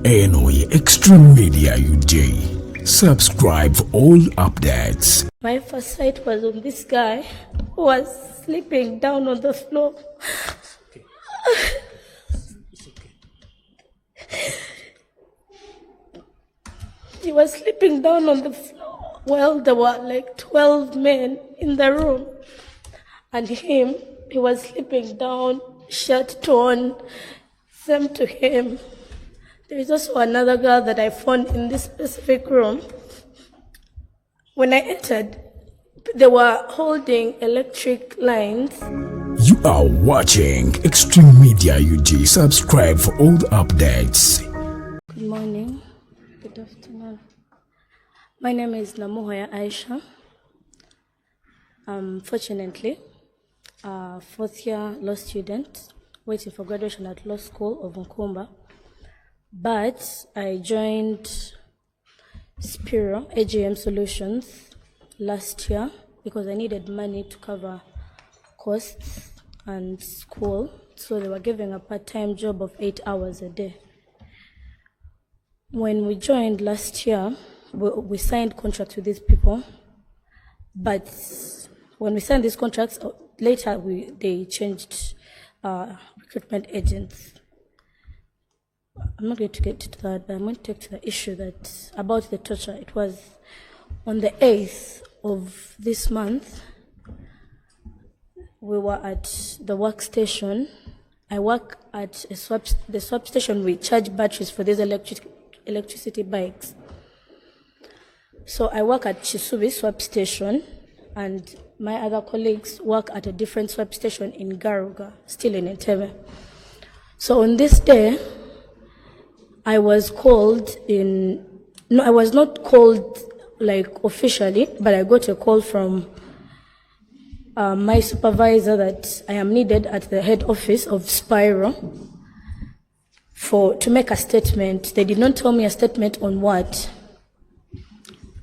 eno ye Extreme Media UJ. Subscribe for all updates. My first sight was on this guy who was sleeping down on the floor. It's okay. He was sleeping down on the floor. Well, there were like 12 men in the room. And he was sleeping down, shirt torn, same to him. There is also another girl that I found in this specific room. When I entered, they were holding electric lines. You are watching Extreme Media UJ. Subscribe for all the updates. Good morning. Good afternoon. My name is Namuhoya Aisha. Fortunately, a fourth-year law student waiting for graduation at Law School of Nkumba. But I joined Spiro AGM Solutions last year because I needed money to cover costs and school. So they were giving a part-time job of 8 hours a day. When we joined last year, we signed contracts with these people. But when we signed these contracts, later they changed recruitment agents. I'm not going to get to that, but I'm going to take to the issue that about the torture. It was on the 8th of this month. We were at the workstation. I work at the swap station. We charge batteries for these electricity bikes. So I work at Chisubi swap station, and my other colleagues work at a different swap station in Garuga, still in Entebbe. So on this day, I was called in. No, I was not called like officially, but I got a call from my supervisor that I am needed at the head office of Spiro to make a statement. They did not tell me a statement on what.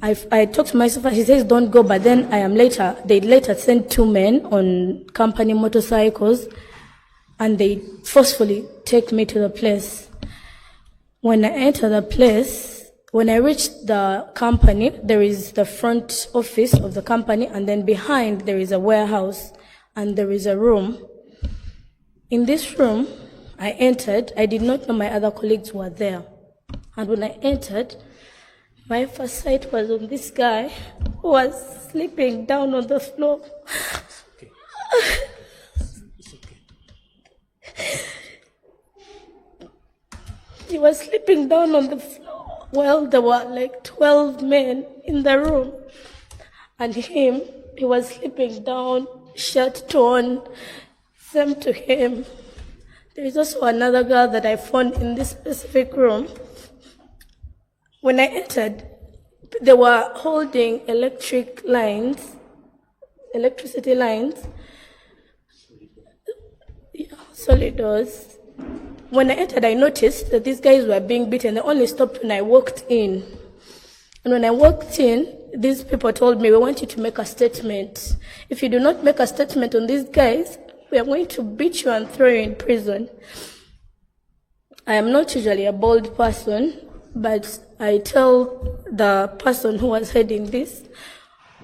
I talked to my supervisor. He says don't go, but then they later sent 2 men on company motorcycles, and they forcefully take me to the place. When I enter the place, when I reached the company, there is the front office of the company, and then behind there is a warehouse, and there is a room. In this room, I entered. I did not know my other colleagues were there. And when I entered, my first sight was on this guy who was sleeping down on the floor. It's okay. It's okay. He was sleeping down on the floor. Well, there were like 12 men in the room. And he was sleeping down, shirt torn, same to him. There is also another girl that I found in this specific room. When I entered, they were holding electricity lines. Solid doors. When I entered, I noticed that these guys were being beaten. They only stopped when I walked in. And when I walked in, these people told me, we want you to make a statement. If you do not make a statement on these guys, we are going to beat you and throw you in prison. I am not usually a bold person, but I tell the person who was heading this,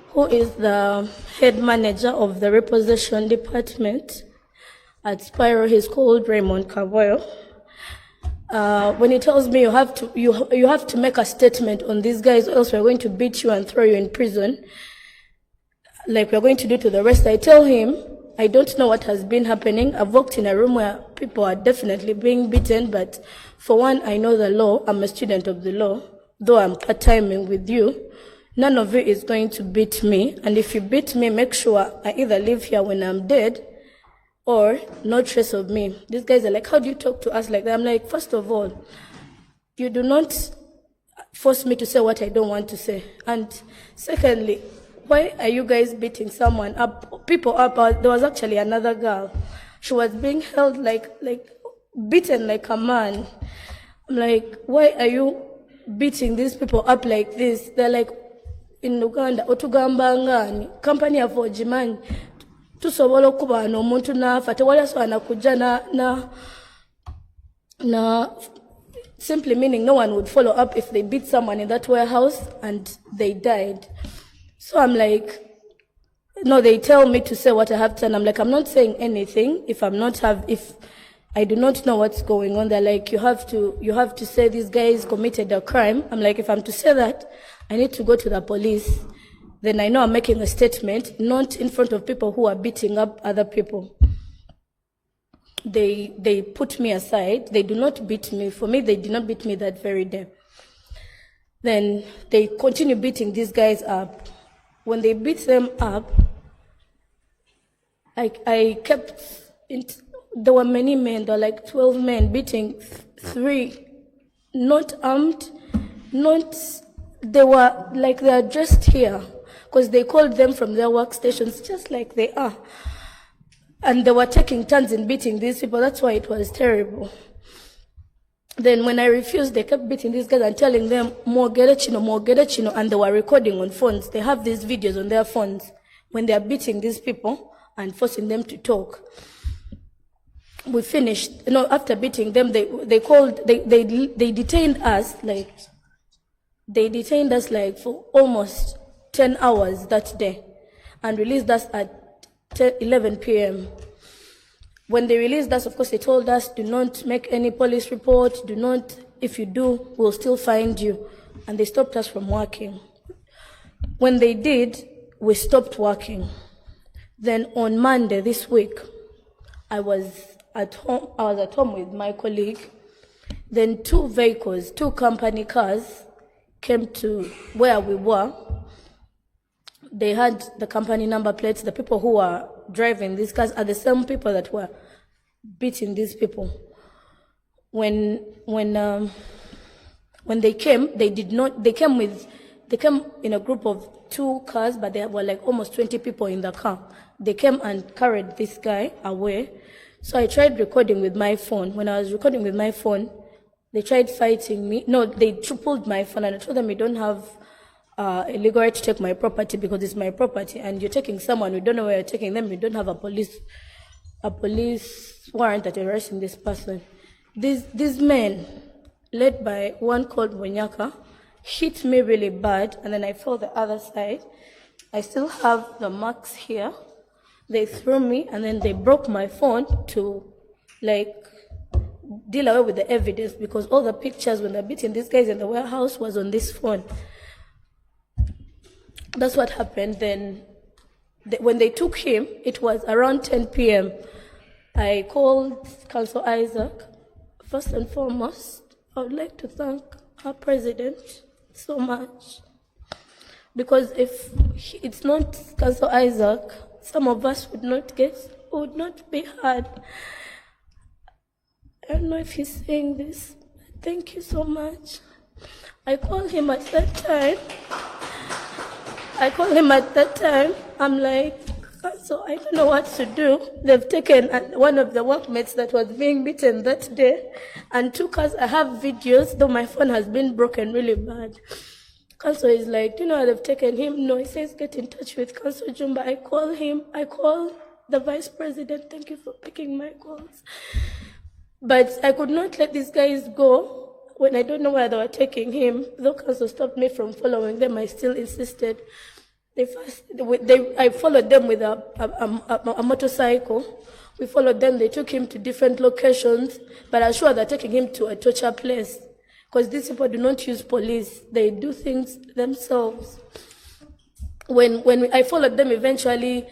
who is the head manager of the repossession department at Spiro, he's called Raymond Cavoyo. When he tells me you have to make a statement on these guys, or else we're going to beat you and throw you in prison, like we're going to do to the rest, I tell him, I don't know what has been happening. I've walked in a room where people are definitely being beaten, but for one, I know the law. I'm a student of the law. Though I'm part-timing with you, none of you is going to beat me. And if you beat me, make sure I either leave here when I'm dead or no trace of me. These guys are like, how do you talk to us like that? I'm like, first of all, you do not force me to say what I don't want to say. And secondly, why are you guys beating someone up, people up? There was actually another girl. She was being held beaten like a man. I'm like, why are you beating these people up like this? They're like, in Uganda, otugambangani, company of Ojiman, tusobola okuba n'omuntu n'afa tewali asobola kujja na simply meaning no one would follow up if they beat someone in that warehouse and they died. So I'm like, no, they tell me to say what I have to, and I'm like, I'm not saying anything if I do not know what's going on. They're like, you have to say these guys committed a crime. I'm like, if I'm to say that, I need to go to the police. Then I know I'm making a statement, not in front of people who are beating up other people. They put me aside. They do not beat me. For me, they did not beat me that very day. Then they continue beating these guys up. When they beat them up, I kept, there were many men, there were like 12 men beating 3, not armed, they are dressed here, because they called them from their workstations just like they are. And they were taking turns in beating these people. That's why it was terrible. Then when I refused, they kept beating these guys and telling them, more Gedechino, and they were recording on phones. They have these videos on their phones when they are beating these people and forcing them to talk. We finished, after beating them, they detained us, for almost 10 hours that day and released us at 11 p.m. When they released us, of course, they told us, do not make any police report, if you do, we'll still find you. And they stopped us from working. When they did, we stopped working. Then on Monday this week, I was at home with my colleague. Then 2 vehicles, 2 company cars came to where we were. They had the company number plates. The people who were driving these cars are the same people that were beating these people. When they came, they came in a group of 2 cars, but there were like almost 20 people in the car. They came and carried this guy away. So I tried recording with my phone. When I was recording with my phone, they tried fighting me. No, they pulled my phone, and I told them, you don't have a legal right to take my property because it's my property, and you're taking someone, we don't know where you're taking them, we don't have a police warrant that you're arresting this person. These men, led by one called Wanyaka, hit me really bad, and then I fell the other side. I still have the marks here. They threw me, and then they broke my phone to deal away with the evidence, because all the pictures when they're beating these guys in the warehouse was on this phone. That's what happened. Then when they took him, it was around 10 p.m. I called Council Isaac. First and foremost, I would like to thank our president so much, because if it's not Council Isaac, some of us would not be heard. I don't know if he's saying this. Thank you so much. I called him at that time. I'm like, so I don't know what to do. They've taken one of the workmates that was being beaten that day and took us. I have videos, though my phone has been broken really bad. Council is like, do you know how they've taken him? No, he says, get in touch with Council Jumba. I call him. I call the vice president. Thank you for picking my calls. But I could not let these guys go when I don't know where they were taking him. Though Council stopped me from following them, I still insisted. I followed them with a motorcycle. We followed them. They took him to different locations, but I'm sure they're taking him to a torture place, because these people do not use police. They do things themselves. When I followed them, eventually,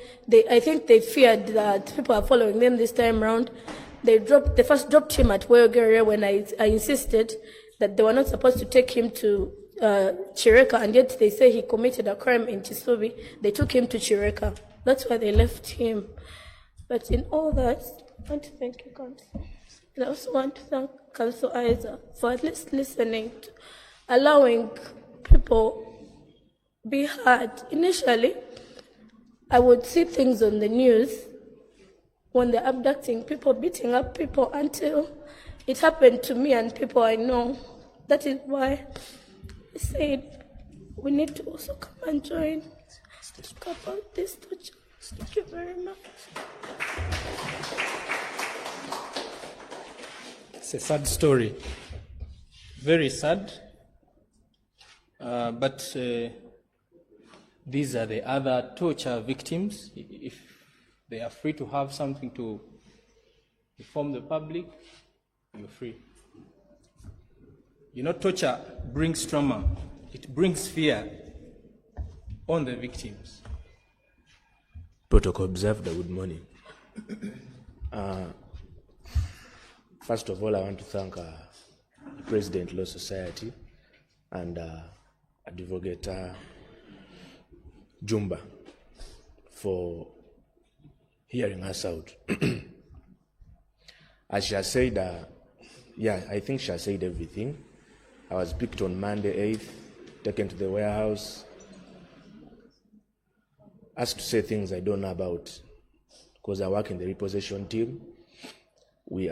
I think they feared that people are following them this time around. They first dropped him at Weogere when I insisted that they were not supposed to take him to Chireka, and yet they say he committed a crime in Chisubi. They took him to Chireka. That's why they left him. But in all that, I want to thank you, Council. And I also want to thank Council Isaac for at least listening, allowing people be heard. Initially, I would see things on the news when they're abducting people, beating up people, until it happened to me and people I know. That is why I said we need to also come and join to talk about this torture. Thank you very much. It's a sad story. very sad. But these are the other torture victims. If they are free to have something to inform the public, you're free. You know, torture brings trauma. It brings fear on the victims. Protocol observed. Good morning. First of all, I want to thank the President Law Society and Advocate Jumba for hearing us out. As she has said, I think she has said everything. I was picked on Monday 8th, taken to the warehouse, asked to say things I don't know about because I work in the repossession team. We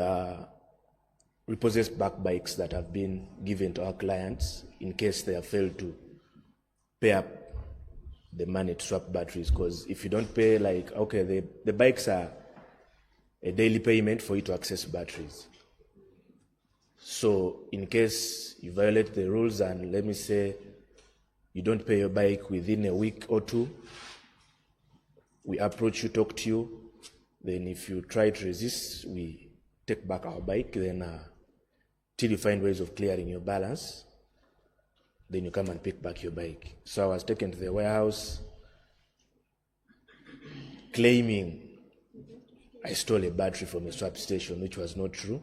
repossess back bikes that have been given to our clients in case they have failed to pay up the money to swap batteries, because if you don't pay, the bikes are a daily payment for you to access batteries. So in case you violate the rules and let me say you don't pay your bike within a week or two, we approach you, talk to you, then if you try to resist, we take back our bike, then till you find ways of clearing your balance, then you come and pick back your bike. So I was taken to the warehouse claiming I stole a battery from a swap station, which was not true.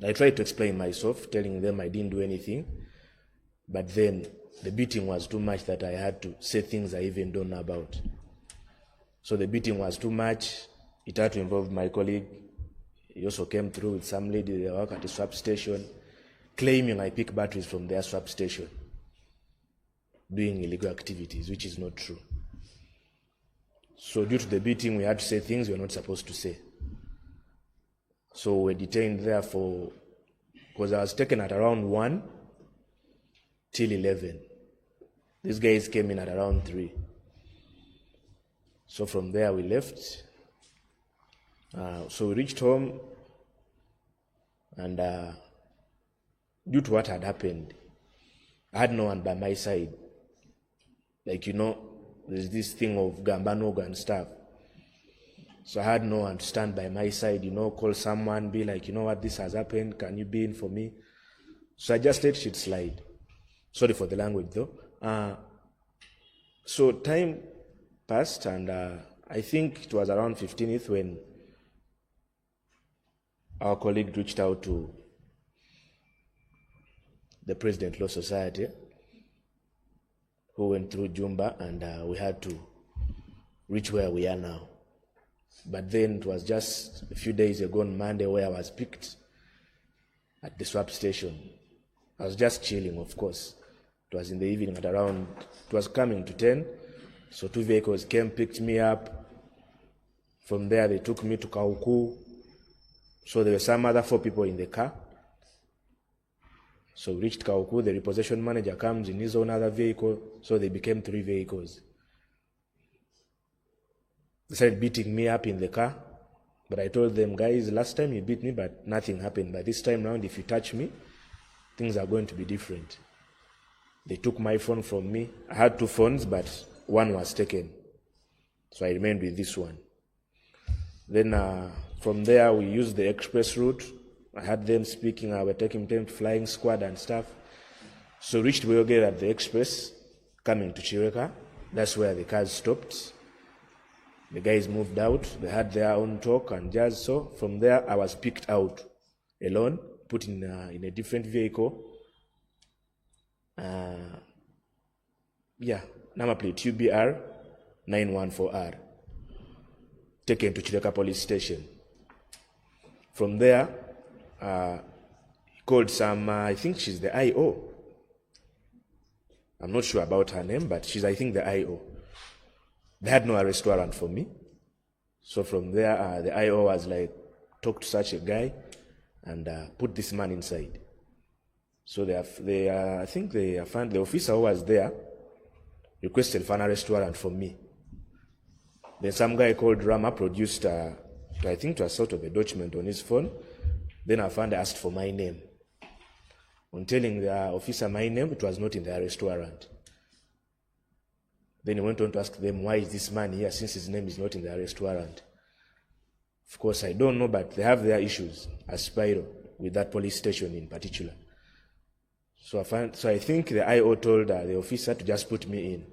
I tried to explain myself, telling them I didn't do anything, but then the beating was too much that I had to say things I even don't know about. So the beating was too much. It had to involve my colleague. He also came through with some lady that work at the swap station, claiming I pick batteries from their swap station, doing illegal activities, which is not true. So due to the beating, we had to say things we were not supposed to say. So we were detained there because I was taken at around 1 till 11. These guys came in at around 3. So from there we left. So we reached home, and due to what had happened, I had no one by my side. There's this thing of Gambanoga and stuff. So I had no one to stand by my side, call someone, be like, what, this has happened, can you be in for me? So I just let shit slide. Sorry for the language though. So time passed, and I think it was around 15th when our colleague reached out to the President Law Society, who went through Jumba, and we had to reach where we are now. But then it was just a few days ago on Monday where I was picked at the swap station. I was just chilling, of course. It was in the evening at around, it was coming to 10. So 2 vehicles came, picked me up. From there, they took me to Kauku. So there were some other 4 people in the car. So we reached Kauku, the repossession manager comes in his own other vehicle. So they became 3 vehicles. They started beating me up in the car. But I told them, guys, last time you beat me, but nothing happened. But this time round, if you touch me, things are going to be different. They took my phone from me. I had 2 phones, but one was taken. So I remained with this one. Then from there, we used the express route. I had them speaking. I were taking them to flying squad and stuff. So reached Weoge at the express, coming to Chireka. That's where the cars stopped. The guys moved out. They had their own talk and jazz. So from there, I was picked out alone, put in a different vehicle. Number plate UBR 914R. Taken to Chireka police station. From there, he called some, I think she's the IO. I'm not sure about her name, but she's, I think, the IO. They had no arrest warrant for me. So from there, the IO was like, talk to such a guy and put this man inside. So I think they found the officer who was there requested for an arrest warrant for me. Then some guy called Rama produced, I think, to a sort of a document on his phone. Then I asked for my name. On telling the officer my name, it was not in the arrest warrant. Then he went on to ask them, why is this man here since his name is not in the arrest warrant? Of course, I don't know, but they have their issues as Spyro with that police station in particular. So I think the IO told the officer to just put me in.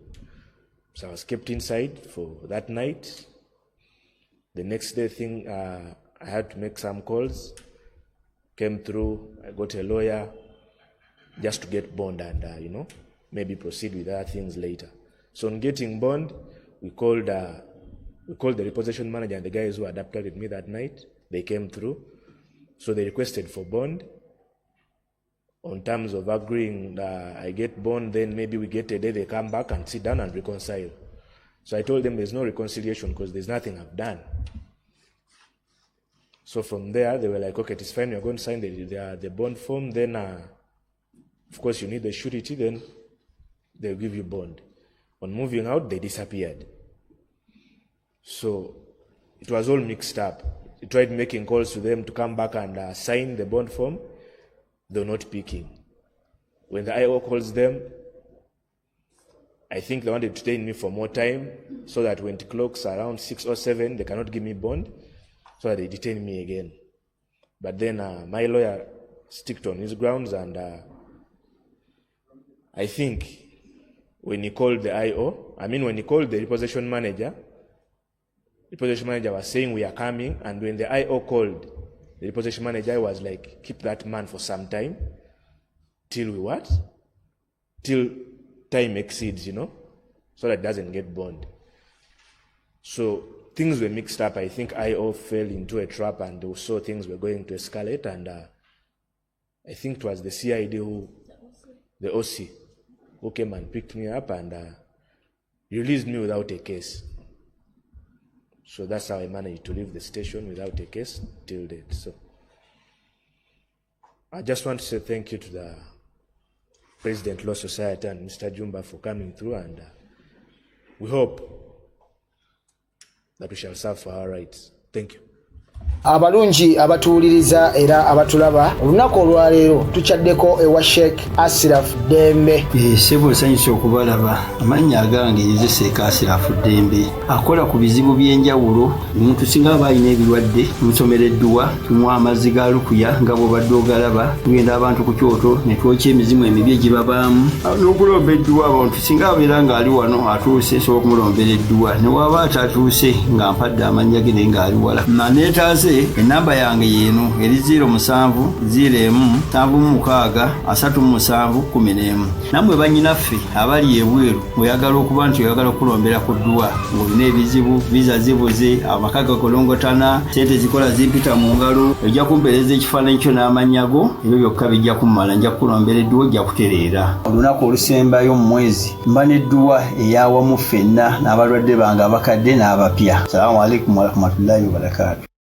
So I was kept inside for that night. The next day I had to make some calls. Came through, I got a lawyer just to get bond and, maybe proceed with other things later. So on getting bond, we called the repossession manager and the guys who had abducted me that night. They came through. So they requested for bond. On terms of agreeing I get bond, then maybe we get a day, they come back and sit down and reconcile. So I told them there's no reconciliation because there's nothing I've done. So from there, they were like, okay, it's fine, you're going to sign the bond form, then of course you need the surety, then they'll give you bond. On moving out, they disappeared. So it was all mixed up. I tried making calls to them to come back and sign the bond form. They were not picking. When the IO calls them, I think they wanted to detain me for more time so that when it clocks around 6 or 7, they cannot give me bond, so that they detain me again. But then my lawyer sticked on his grounds, and I think when he called the when he called the repossession manager was saying we are coming, and when the IO called, the repossession manager was like, keep that man for some time, till we what? Till time exceeds, so that it doesn't get bond. So things were mixed up. I think IO fell into a trap and they saw things were going to escalate, and I think it was the CID the OC, who came and picked me up and released me without a case. So that's how I managed to leave the station without a case till date. So I just want to say thank you to the President Law Society and Mr. Jumba for coming through, and we hope that we shall serve for our rights. Thank you. Abalungi abatuuliriza era abatulaba olunaku olwaleero tukyaddeko ewa Sheikh Asiraf Dembe. Sebo sanyusa okubalaba. Amannya agange Yezeseeka Asiraf Dembe akola ku bizibu by'enjawulo. Omuntu singa aba alina ebirwadde musomereddwa, tumuwa amazzi ga lukuya nga bw'obadde ogalaba, tugenda abantu ku kyoto ne twokya emizimu emibi egibabaamu n'okulomba edduwa. Abantu singa abeera ng'ali wano atuuse sobola okumulombera edduwa, ne waba atatuuse nga mpadde amannya ge naye ng'ali wala. Neetaase enamba yange yeno eri 0701763711. Namwe bannyinaffe abali ebweru oyagala okuba nti oyagala okulombera ku dduwa ng'olina ebizibu, viza zibuze, amaka gakolongotana, sente zikola zimpita mu ngalo, ojja kumpeereza ekifaananyi kyo n'amannya go, ebyo byokka bijja kummala, nja kukulombera edduwa, ojja kutereera. Olunaku olusembayo mu mwezi mba n'edduwa eyawamu ffenna n'abalwadde bange abakadde n'abapya. Salaamu alaikum wa rahmatullahi wa barakatuh.